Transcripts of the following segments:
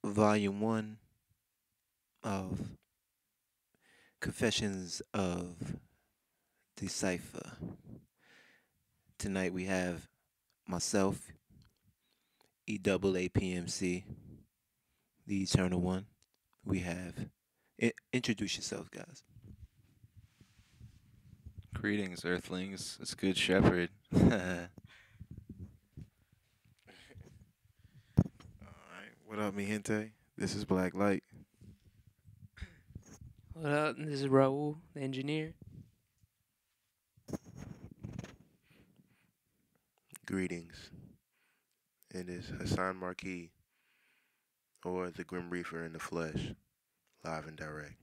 Volume 1 of Confessions of the Cypher. Tonight we have myself, EAAPMC, the Eternal One. We have. Introduce yourself, guys. Greetings, Earthlings. It's Good Shepherd. Alright, What up, mi gente? This is Black Light. What up? This is Raul, the engineer. Greetings. It is Hassan Marquis, or the Grim Reaper in the flesh, live and direct.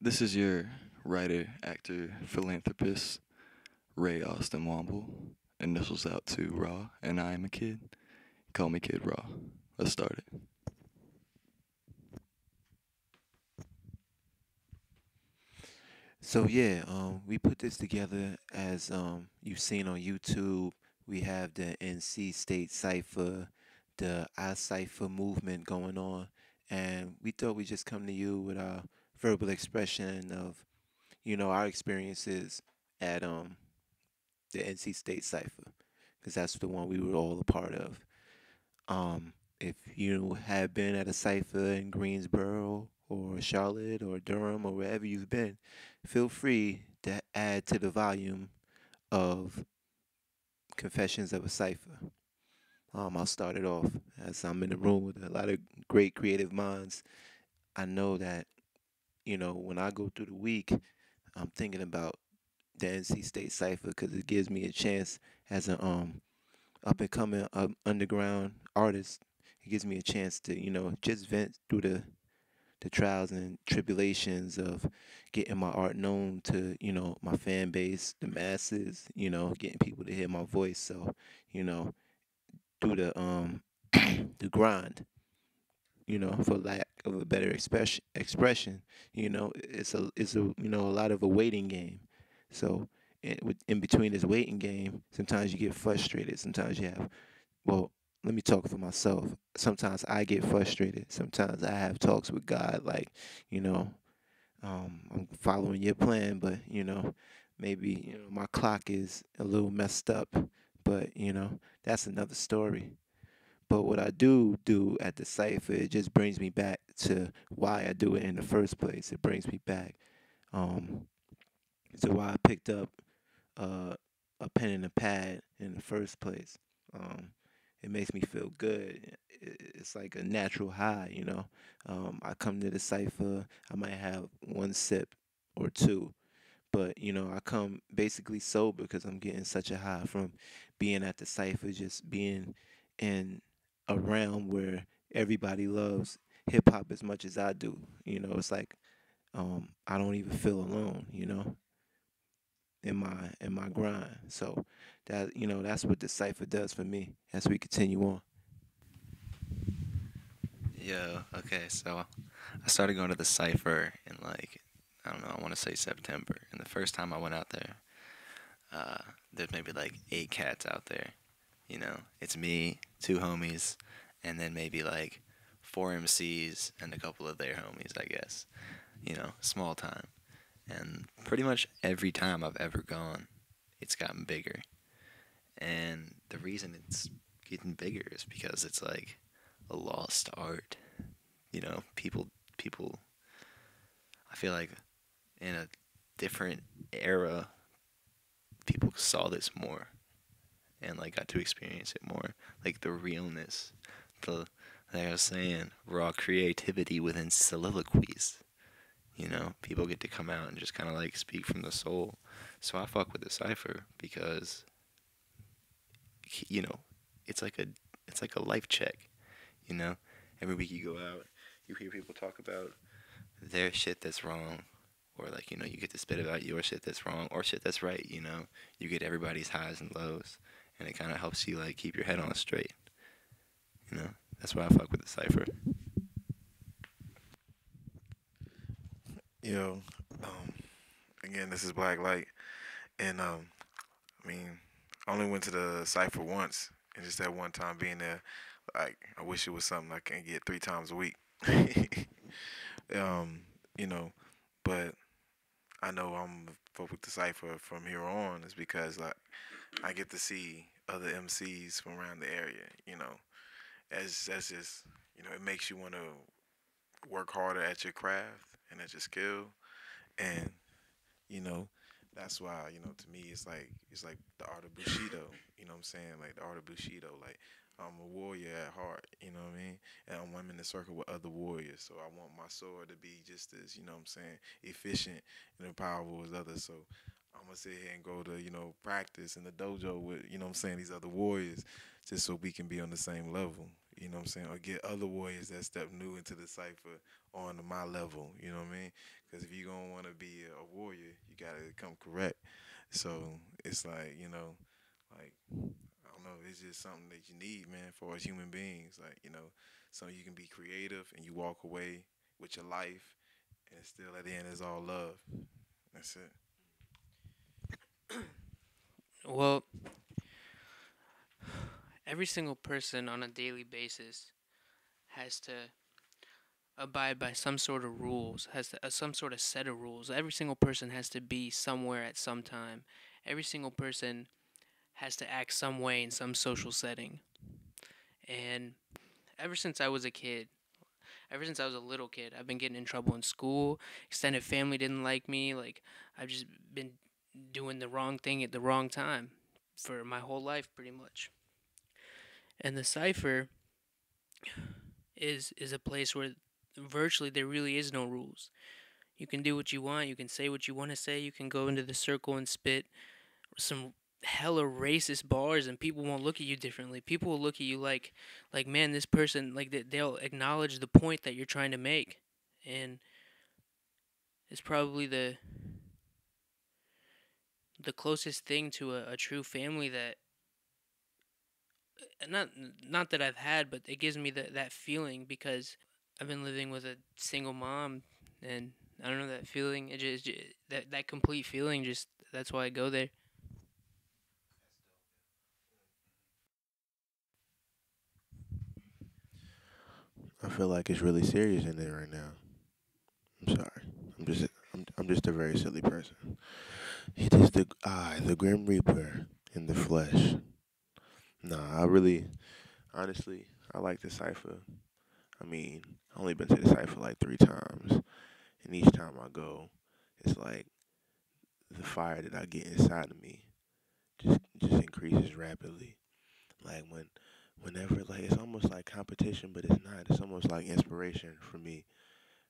This is your writer, actor, philanthropist, Ray Austin Womble. Initials out to Raw, and I am a kid. Call me Kid Raw. Let's start it. So yeah, we put this together as you've seen on YouTube. We have the NC State Cypher, the I Cypher movement going on, and we thought we'd just come to you with our verbal expression of, our experiences at the NC State Cypher, because that's the one we were all a part of. If you have been at a cipher in Greensboro or Charlotte or Durham or wherever you've been, feel free to add to the volume of Confessions of a Cipher. I'll start it off as I'm in the room with a lot of great creative minds. I know that, when I go through the week, I'm thinking about the NC State Cipher because it gives me a chance as an up and coming underground artist. It gives me a chance to, just vent through the trials and tribulations of getting my art known to, my fan base, the masses, getting people to hear my voice. So, you know, through the grind, for lack of a better expression, it's a a lot of a waiting game. So in between this waiting game, sometimes you get frustrated. Sometimes you have, well, let me talk for myself. Sometimes I get frustrated. Sometimes I have talks with God, like, you know, I'm following your plan, but maybe my clock is a little messed up. But that's another story. But what I do at the cipher, it just brings me back to why I do it in the first place. It brings me back um, to why I picked up uh, a pen and a pad in the first place. Um, it makes me feel good. It's like a natural high. I come to the cipher, I might have one sip or two, but I come basically sober because I'm getting such a high from being at the cipher, just being in a realm where everybody loves hip hop as much as I do. It's like I don't even feel alone. In my grind. So that's what the cipher does for me as we continue on. Okay, so I started going to the Cypher in I don't know, I want to say September. And the first time I went out there, there's maybe like 8 cats out there. It's me, two homies, and then maybe like 4 MCs and a couple of their homies, I guess. Small time. And pretty much every time I've ever gone, it's gotten bigger. And the reason it's getting bigger is because it's like a lost art. People, I feel like in a different era, people saw this more and like got to experience it more. Like the realness, the like I was saying, raw creativity within soliloquies. People get to come out and just kind of like speak from the soul. So I fuck with the cipher because you know it's like a life check. You know, every week you go out, you hear people talk about their shit that's wrong, or like you get to spit about your shit that's wrong or shit that's right. You get everybody's highs and lows, and it kind of helps you like keep your head on straight. That's why I fuck with the cipher. Yo, again, this is Black Light, and I mean, I only went to the cipher once, And just that one time being there, like I wish it was something I can get 3 times a week. um, you know, but I know I'm fuck with the cipher from here on is because like I get to see other MCs from around the area. As that's just it makes you want to work harder at your craft and at your skill, and you know that's why to me it's like the art of Bushido. You know what I'm saying? Like the art of Bushido. Like I'm a warrior at heart. You know what I mean? And I'm in the circle with other warriors, so I want my sword to be just as what I'm saying, efficient and powerful as others. So I'm gonna sit here and go to practice in the dojo with what I'm saying, these other warriors, just so we can be on the same level. You know what I'm saying? Or get other warriors that step new into the cipher on to my level. You know what I mean? Because if you gonna want to be a warrior, you gotta come correct. So it's like I don't know, it's just something that you need, man, for us human beings. Like so you can be creative and you walk away with your life, and still at the end is all love. That's it. Well, every single person on a daily basis has to abide by some sort of rules, has to, some sort of set of rules. Every single person has to be somewhere at some time. Every single person has to act some way in some social setting. And ever since I was a kid, ever since I was a little kid, I've been getting in trouble in school. Extended family didn't like me. Like, I've just been doing the wrong thing at the wrong time for my whole life, pretty much. And the cipher is a place where virtually there really is no rules. You can do what you want. You can say what you want to say. You can go into the circle and spit some hella racist bars, and people won't look at you differently. People will look at you like man, this person like they'll acknowledge the point that you're trying to make, and it's probably the closest thing to a true family that not not that I've had, but it gives me that feeling because I've been living with a single mom, and I don't know that feeling. Just that complete feeling. Just that's why I go there. I feel like it's really serious in there right now. I'm sorry. I'm just a very silly person. It is the Grim Reaper in the flesh. Nah, I really, honestly, I like the cipher. I mean, I only been to the cipher like 3 times, and each time I go, it's like the fire that I get inside of me just increases rapidly. Like whenever like it's almost like competition, but it's not. It's almost like inspiration for me,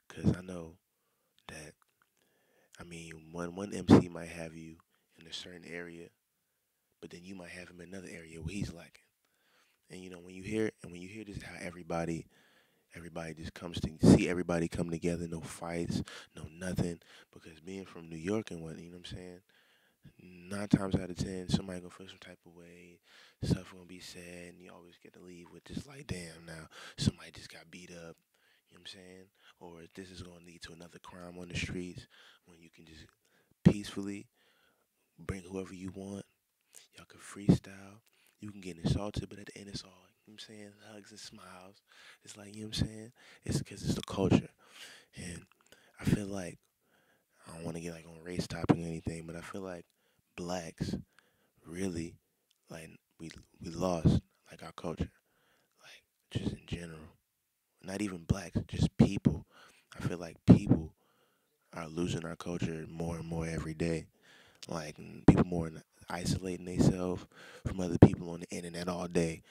cause I know that one MC might have you in a certain area, but then you might have him in another area where he's lacking. And when you hear this, how everybody just comes to see everybody come together, no fights, no nothing. Because being from New York and what, you know what I'm saying? 9 times out of 10, somebody gonna feel some type of way, stuff gonna be said, and you always get to leave with just like, damn, now somebody just got beat up. You know what I'm saying? Or this is gonna lead to another crime on the streets when you can just peacefully bring whoever you want. Y'all can freestyle. You can get insulted, but at the end it's all, you know what I'm saying, hugs and smiles. It's like, you know what I'm saying? It's because it's the culture. And I feel like, I don't want to get like on race topic or anything, but I feel like blacks really, like, we lost, like, our culture. Like, just in general. Not even blacks, just people. I feel like people are losing our culture more and more every day. Like, people more isolating themselves from other people on the internet all day.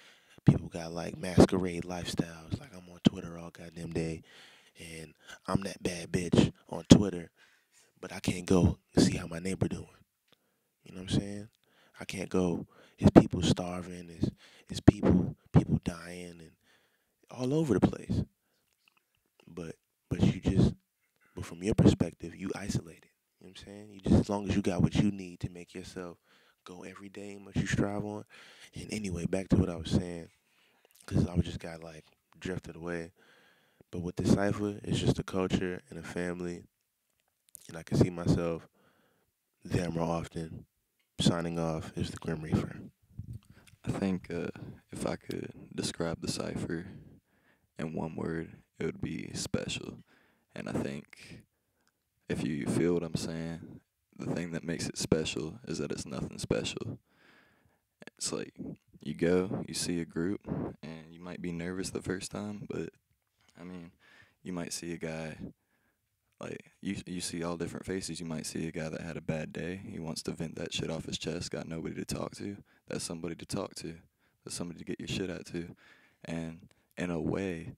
People got like masquerade lifestyles. Like I'm on Twitter all goddamn day, and I'm that bad bitch on Twitter, but I can't go see how my neighbor doing. You know what I'm saying? I can't go. It's people starving. It's people dying and all over the place. But but from your perspective, you isolated. You know what I'm saying? You just as long as you got what you need to make yourself go every day and what you strive on. And anyway, back to what I was saying, because I was just got like drifted away. But with the cipher, it's just a culture and a family, and I can see myself there more often. Signing off is the Grim Reaper. think if I could describe the cipher in one word, it would be special. And I think if you feel what I'm saying, the thing that makes it special is that it's nothing special. It's like you go, you see a group, and you might be nervous the first time, but I mean, you might see a guy like you see all different faces. You might see a guy that had a bad day. He wants to vent that shit off his chest. Got nobody to talk to. That's somebody to talk to. That's somebody to get your shit out to. And in a way,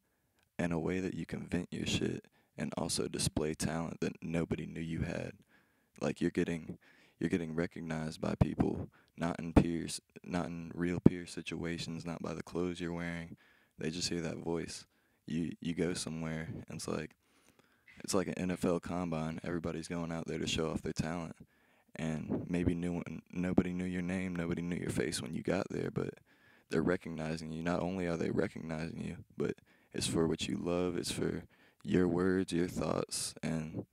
in a way that you can vent your shit and also display talent that nobody knew you had. Like you're getting recognized by people, not in peers, not in real peer situations, not by the clothes you're wearing. They just hear that voice. You go somewhere and it's like an NFL combine. Everybody's going out there to show off their talent. And maybe nobody knew your name, nobody knew your face when you got there, but they're recognizing you. Not only are they recognizing you, but it's for what you love, it's for your words, your thoughts, and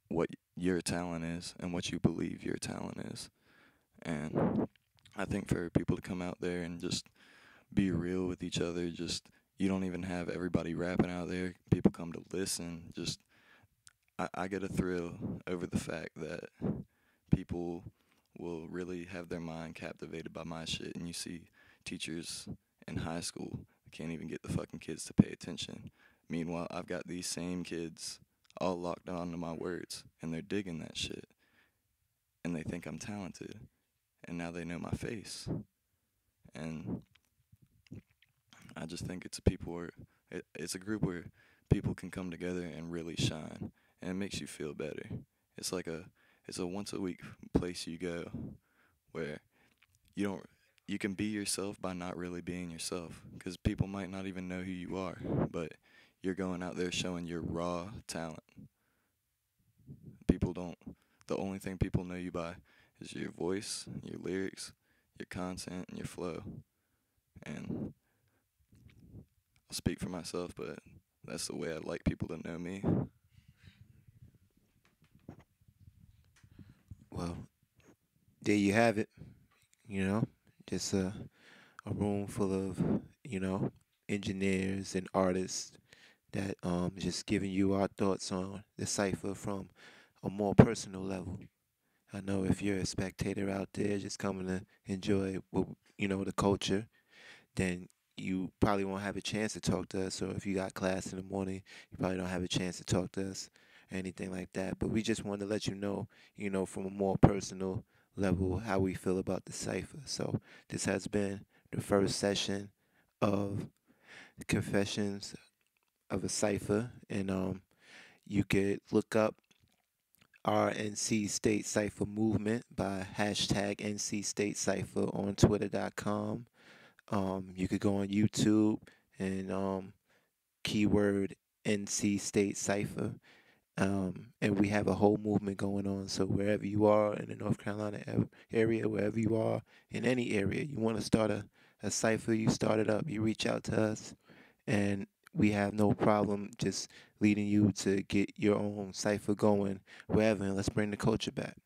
what your talent is and what you believe your talent is. And I think for people to come out there and just be real with each other, just you don't even have everybody rapping out there. People come to listen. Just I get a thrill over the fact that people will really have their mind captivated by my shit, and you see teachers in high school can't even get the fucking kids to pay attention. Meanwhile, I've got these same kids all locked onto my words, and they're digging that shit, and they think I'm talented, and now they know my face, and I just think it's a people where it's a group where people can come together and really shine, and it makes you feel better. It's like it's a once a week place you go where you don't you can be yourself by not really being yourself because people might not even know who you are, but you're going out there showing your raw talent. People don't. The only thing people know you by is your voice, your lyrics, your content, and your flow. And I'll speak for myself, but that's the way I'd like people to know me. Well, there you have it. You know, just a room full of you know engineers and artists that just giving you our thoughts on the cipher from a more personal level. I know if you're a spectator out there just coming to enjoy the culture, then you probably won't have a chance to talk to us. Or if you got class in the morning, you probably don't have a chance to talk to us or anything like that. But we just wanted to let you know, from a more personal level, how we feel about the cipher. So this has been the first session of Confessions of a Cipher, and you could look up RNC State Cipher Movement by hashtag NC State Cipher on Twitter.com. You could go on YouTube and keyword NC State Cipher. And we have a whole movement going on. So wherever you are in the North Carolina area, wherever you are in any area, you want to start a cipher, you start it up, you reach out to us, and we have no problem just leading you to get your own cipher going wherever, and let's bring the culture back.